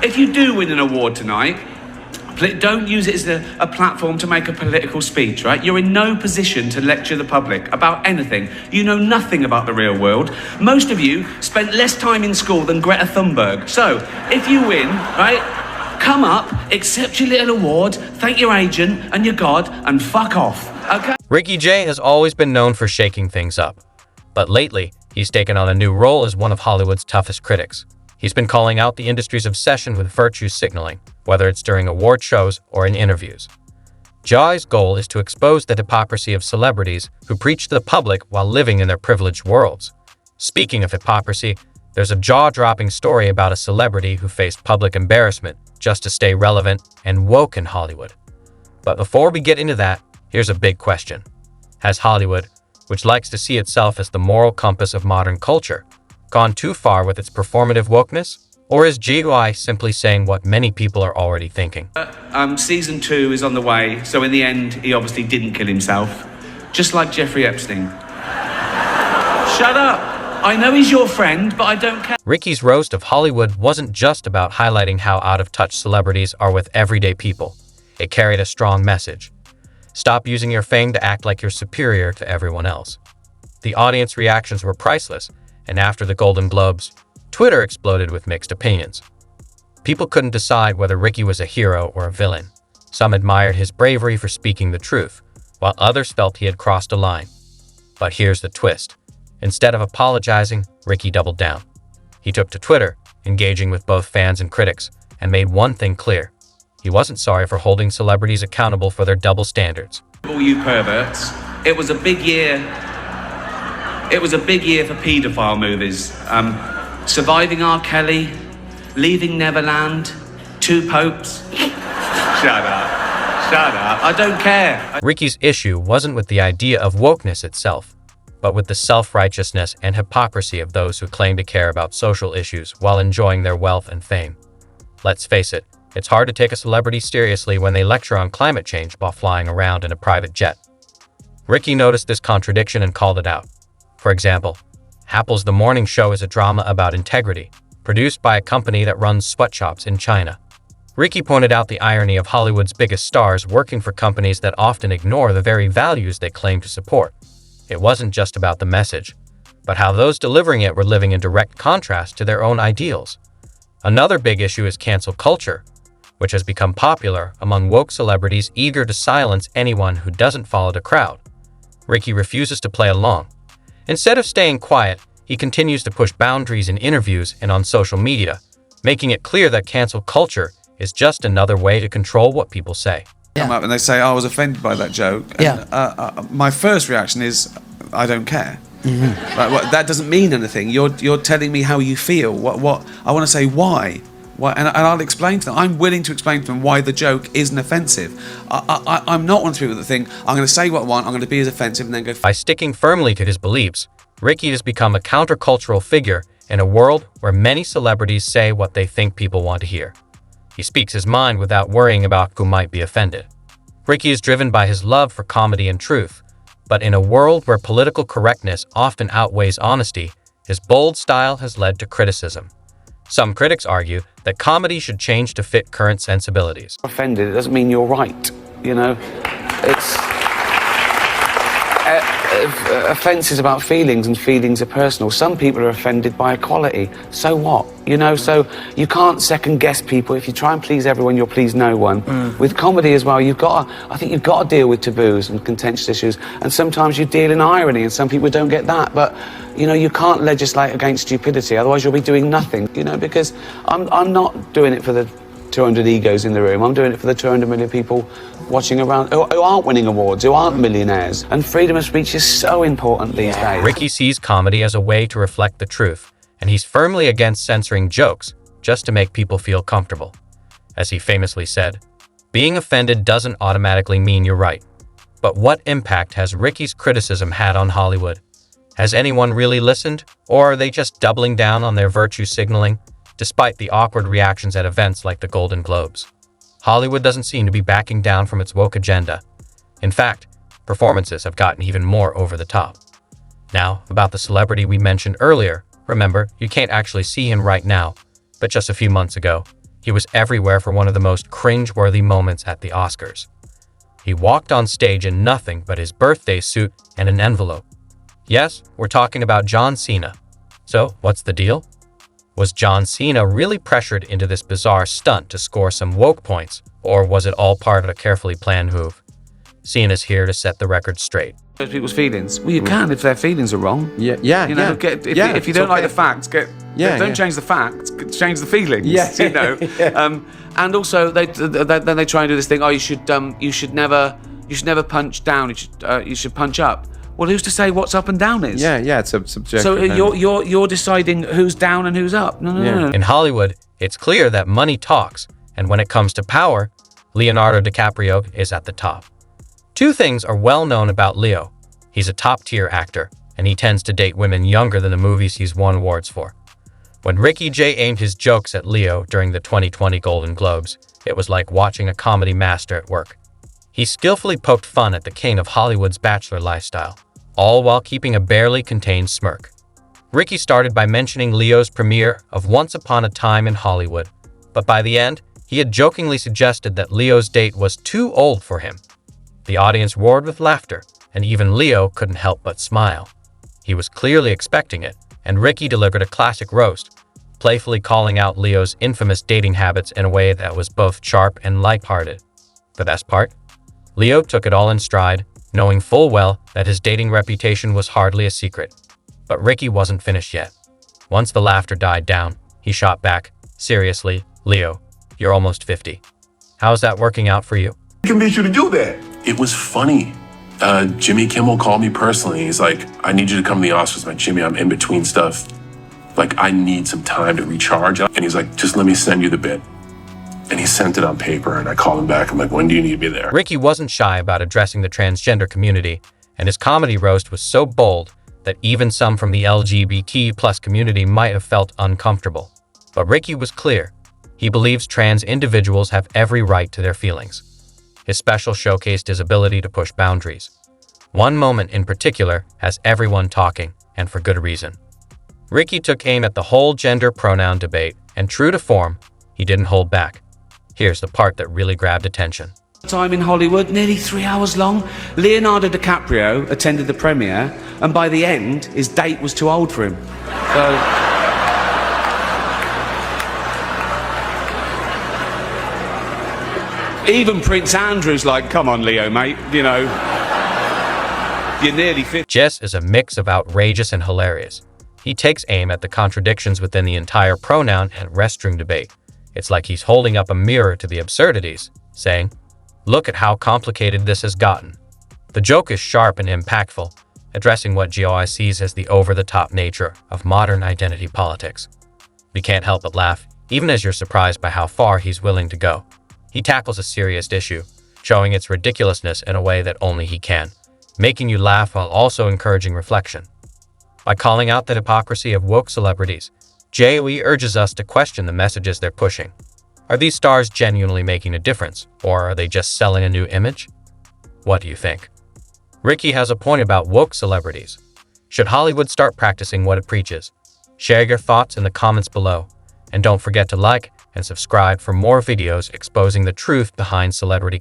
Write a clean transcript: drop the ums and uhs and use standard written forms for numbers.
If you do win an award tonight, don't use it as a platform to make a political speech, right? You're in no position to lecture the public about anything. You know nothing about the real world. Most of you spent less time in school than Greta Thunberg. So, if you win, right, come up, accept your little award, thank your agent and your God, and fuck off, okay? Ricky Jay has always been known for shaking things up. But lately, he's taken on a new role as one of Hollywood's toughest critics. He's been calling out the industry's obsession with virtue signaling, whether it's during award shows or in interviews. Jai's goal is to expose the hypocrisy of celebrities who preach to the public while living in their privileged worlds. Speaking of hypocrisy, there's a jaw-dropping story about a celebrity who faced public embarrassment just to stay relevant and woke in Hollywood. But before we get into that, here's a big question. Has Hollywood, which likes to see itself as the moral compass of modern culture, gone too far with its performative wokeness? Or is GUI simply saying what many people are already thinking? Season 2 is on the way, so in the end, he obviously didn't kill himself. Just like Jeffrey Epstein. Shut up! I know he's your friend, but I don't care. Ricky's roast of Hollywood wasn't just about highlighting how out-of-touch celebrities are with everyday people. It carried a strong message. Stop using your fame to act like you're superior to everyone else. The audience reactions were priceless, and after the Golden Globes, Twitter exploded with mixed opinions. People couldn't decide whether Ricky was a hero or a villain. Some admired his bravery for speaking the truth, while others felt he had crossed a line. But here's the twist. Instead of apologizing, Ricky doubled down. He took to Twitter, engaging with both fans and critics, and made one thing clear. He wasn't sorry for holding celebrities accountable for their double standards. All you perverts, it was a big year. It was a big year for paedophile movies. Surviving R. Kelly, Leaving Neverland, Two Popes. Shut up. I don't care. Ricky's issue wasn't with the idea of wokeness itself, but with the self-righteousness and hypocrisy of those who claim to care about social issues while enjoying their wealth and fame. Let's face it, it's hard to take a celebrity seriously when they lecture on climate change while flying around in a private jet. Ricky noticed this contradiction and called it out. For example, Apple's The Morning Show is a drama about integrity, produced by a company that runs sweatshops in China. Ricky pointed out the irony of Hollywood's biggest stars working for companies that often ignore the very values they claim to support. It wasn't just about the message, but how those delivering it were living in direct contrast to their own ideals. Another big issue is cancel culture, which has become popular among woke celebrities eager to silence anyone who doesn't follow the crowd. Ricky refuses to play along. Instead of staying quiet, he continues to push boundaries in interviews and on social media, making it clear that cancel culture is just another way to control what people say. Come up and they say, oh, I was offended by that joke. And, my first reaction is, I don't care. Like, that doesn't mean anything. You're telling me how you feel. What I want to say why. And I'll explain to them. I'm willing to explain to them why the joke isn't offensive. I'm not one of the people that think, I'm going to say what I want, I'm going to be as offensive, and then go... By sticking firmly to his beliefs, Ricky has become a countercultural figure in a world where many celebrities say what they think people want to hear. He speaks his mind without worrying about who might be offended. Ricky is driven by his love for comedy and truth, but in a world where political correctness often outweighs honesty, his bold style has led to criticism. Some critics argue that comedy should change to fit current sensibilities. Offended, it doesn't mean you're right, you know? It's... offence is about feelings, and feelings are personal. Some people are offended by equality. So what? You know, so you can't second-guess people. If you try and please everyone, you'll please no one. With comedy as well, I think you've got to deal with taboos and contentious issues, and sometimes you deal in irony, and some people don't get that. But, you know, you can't legislate against stupidity, otherwise you'll be doing nothing, you know, because I'm not doing it for the 200 egos in the room. I'm doing it for the 200 million people watching around who aren't winning awards, who aren't millionaires. And freedom of speech is so important these days. Ricky sees comedy as a way to reflect the truth, and he's firmly against censoring jokes just to make people feel comfortable. As he famously said, being offended doesn't automatically mean you're right. But what impact has Ricky's criticism had on Hollywood? Has anyone really listened, or are they just doubling down on their virtue signaling, despite the awkward reactions at events like the Golden Globes? Hollywood doesn't seem to be backing down from its woke agenda. In fact, performances have gotten even more over the top. Now, about the celebrity we mentioned earlier, remember, you can't actually see him right now, but just a few months ago, He was everywhere for one of the most cringe-worthy moments at the Oscars. He walked on stage in nothing but his birthday suit and an envelope. Yes, we're talking about John Cena. So, what's the deal? Was John Cena really pressured into this bizarre stunt to score some woke points, or was it all part of a carefully planned move? Cena's here to set the record straight. People's feelings. Well, you can if their feelings are wrong. Yeah. You know, if you don't like the facts, don't change the facts, change the feelings. Yeah. You know. And also then they try and do this thing. Oh, you should never punch down. You should punch up. Well, who's to say what's up and down is? Yeah. It's a subjective. So you're deciding who's down and who's up. No. In Hollywood, it's clear that money talks, and when it comes to power, Leonardo DiCaprio is at the top. Two things are well known about Leo. He's a top-tier actor, and he tends to date women younger than the movies he's won awards for. When Ricky Jay aimed his jokes at Leo during the 2020 Golden Globes, it was like watching a comedy master at work. He skillfully poked fun at the king of Hollywood's bachelor lifestyle, all while keeping a barely contained smirk. Ricky started by mentioning Leo's premiere of Once Upon a Time in Hollywood, but by the end, he had jokingly suggested that Leo's date was too old for him. The audience roared with laughter, and even Leo couldn't help but smile. He was clearly expecting it, and Ricky delivered a classic roast, playfully calling out Leo's infamous dating habits in a way that was both sharp and lighthearted. The best part? Leo took it all in stride, knowing full well that his dating reputation was hardly a secret. But Ricky wasn't finished yet. Once the laughter died down, he shot back, "Seriously, Leo, you're almost 50. How's that working out for you?" Convince you to do that. It was funny. Jimmy Kimmel called me personally. He's like, "I need you to come to the Oscars." I'm like, "Jimmy, I'm in between stuff. Like, I need some time to recharge." And he's like, "Just let me send you the bit." And he sent it on paper, and I called him back. I'm like, "When do you need me there?" Ricky wasn't shy about addressing the transgender community, and his comedy roast was so bold that even some from the LGBT+ community might have felt uncomfortable. But Ricky was clear. He believes trans individuals have every right to their feelings. His special showcased his ability to push boundaries. One moment in particular has everyone talking, and for good reason. Ricky took aim at the whole gender pronoun debate, and true to form, he didn't hold back. Here's the part that really grabbed attention. Time in Hollywood, nearly 3 hours long. Leonardo DiCaprio attended the premiere, and by the end, his date was too old for him. So. Even Prince Andrew's like, "Come on, Leo, mate, you know, you're nearly 50. Jess is a mix of outrageous and hilarious. He takes aim at the contradictions within the entire pronoun and restroom debate. It's like he's holding up a mirror to the absurdities, saying, "Look at how complicated this has gotten." The joke is sharp and impactful, addressing what GOI sees as the over-the-top nature of modern identity politics. We can't help but laugh, even as you're surprised by how far he's willing to go. He tackles a serious issue, showing its ridiculousness in a way that only he can, making you laugh while also encouraging reflection. By calling out the hypocrisy of woke celebrities, JOE urges us to question the messages they're pushing. Are these stars genuinely making a difference, or are they just selling a new image? What do you think? Ricky has a point about woke celebrities. Should Hollywood start practicing what it preaches? Share your thoughts in the comments below, and don't forget to like and subscribe for more videos exposing the truth behind celebrity